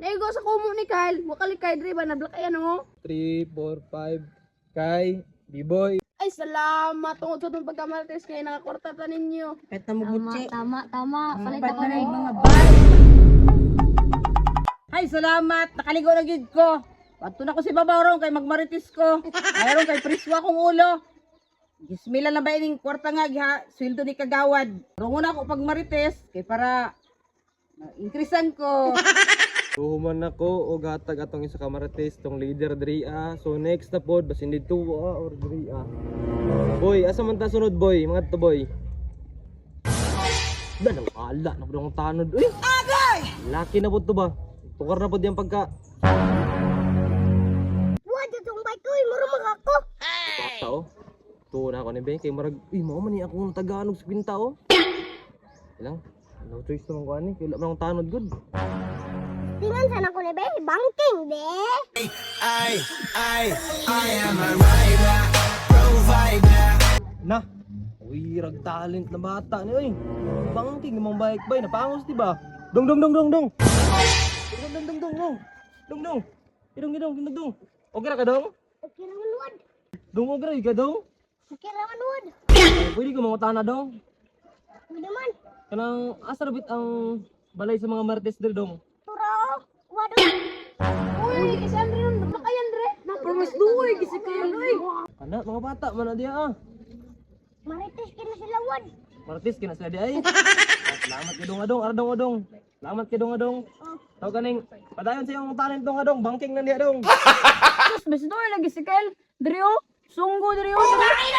Naigo sa kumo ni Kyle. Wakali kay Dre ba na-block ayan oh. 3, 4, 5. Kay B-boy. Ay salamat tungod sa itong pagkamarites kay nakakwarta ta ninyo. Kahit na mabutsi. Tama. Palit Pat ako na rin ng mga bal. Ay, salamat. Nakaligo na gid ko. Pato na ko si Babaw kay magmaritis ko. Ayaron kay priswa kong ulo. Gismila na ba ining kwarta nga ha? Sweldo ni kagawad. Rungo na ako pag marites kay para increasean ko. Tuhuman ako o gatag atong isa ka marites tong leader diri So next na pod basin dito or diri Boy, asa man ta sunod boy? Mga to boy. Danang ala na pud tanod. Uy! Agay! Laki na pud to ba? Tukar na pud yang pagka. Wala tong bike ko, mura magako. Bata oh. Tuwa na ako ni Ben kay marag mao man ni akong Tagalog sa pinta oh. Ilang? No choice naman ko ani kay wala man akong tanod good. Tingan sana ko ni be, banking be. I am a rider, provider. Na. Uy, rag talent na bata ni oy. Bangking namang bike bay napangos di ba? Dong. Dong. Dong. Okay ra ka dong? Okay raman wad. Dong okay ra ka dong? Okay raman wad. Pwede ko mangutana dong. Pwede man. Kanang asa rabit ang balay sa mga marites diri dong? Turo. Wad. Uy, kasi Andre nun, block ayan Dre. Na promise duoy gisi kayo oy. Kana mga bata man na diha Marites kina sila wad. Marites kina sila di ay. Salamat kay dong adong, ara dong adong. Salamat kay dong adong. Tawag kaning padayon sa iyong talent dong adong, bangking na diha dong. Tapos bes doy lagi si Kyle. Dre oh. Sunggo dre oh.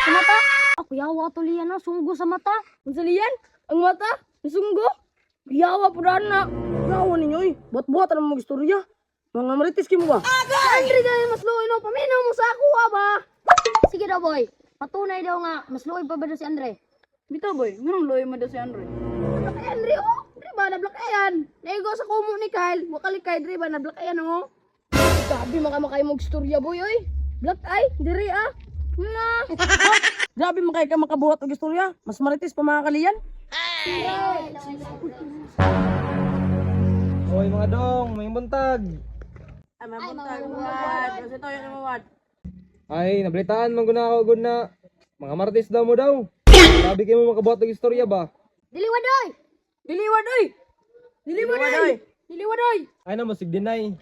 Sa mata. Ako yawa to liyan na sunggo sa mata. Unsa liyan? Ang mata? Sunggo? Yawa po na. Yawa ninyo eh. Buat-buat ang mga istorya. Mga marites mo ba? Andre dahil mas luoy no. Paminaw mo sa ako ba? Sige daw boy. Patunay daw nga. Mas luoy pa ba daw si Andre? Bito boy. Ganun luoy mo daw si Andre. Black ayan Dre oh. Dre ba na black ayan? Naigo sa kumo ni Kyle. Wakali kay Dre ba na black ayan oh. Grabe makamakay mo istorya boy oy. Black ay. Dre ah. Na. Grabe man kay ka makabuhat og istorya. Mas marites pa mga kaliyan. Oy mga dong, may buntag. Ay, mabuntag wad. Kasi to yung wad. Ay, nabalitaan man gud na ako gud na mga marites daw mo daw. Sabi kay mo makabuhat og istorya ba? Diliwad oy. Diliwad oy. Diliwad oy. Diliwad oy. Ay na mo sig deny.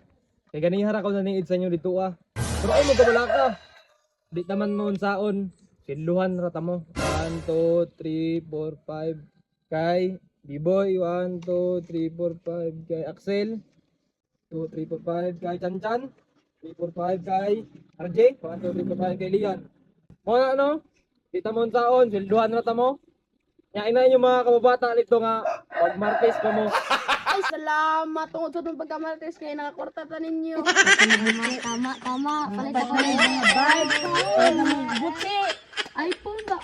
Kay gani hara ko na niid sa inyo dito Pero ay mo kabala ka. Di taman mo unsaon. Siluhan ra ta mo. 1 2 3 4 5 kay B-boy 1 2 3 4 5 kay Axel 2 3 4 5 kay Chanchan 3 4 5 kay RJ 1 2 3 4 5 kay Lian. Mo na ano? Di ta mo unsaon. Siluhan ra ta mo. Nya ina yung mga kababata nito nga pag Martes pa mo. Ay, salamat tungod sa itong pagkamarites kay nakakwarta ta ninyo. Tama. Palit ako ng Pat na rin mga bal. Kahit na mabutsi. Ay, po ba?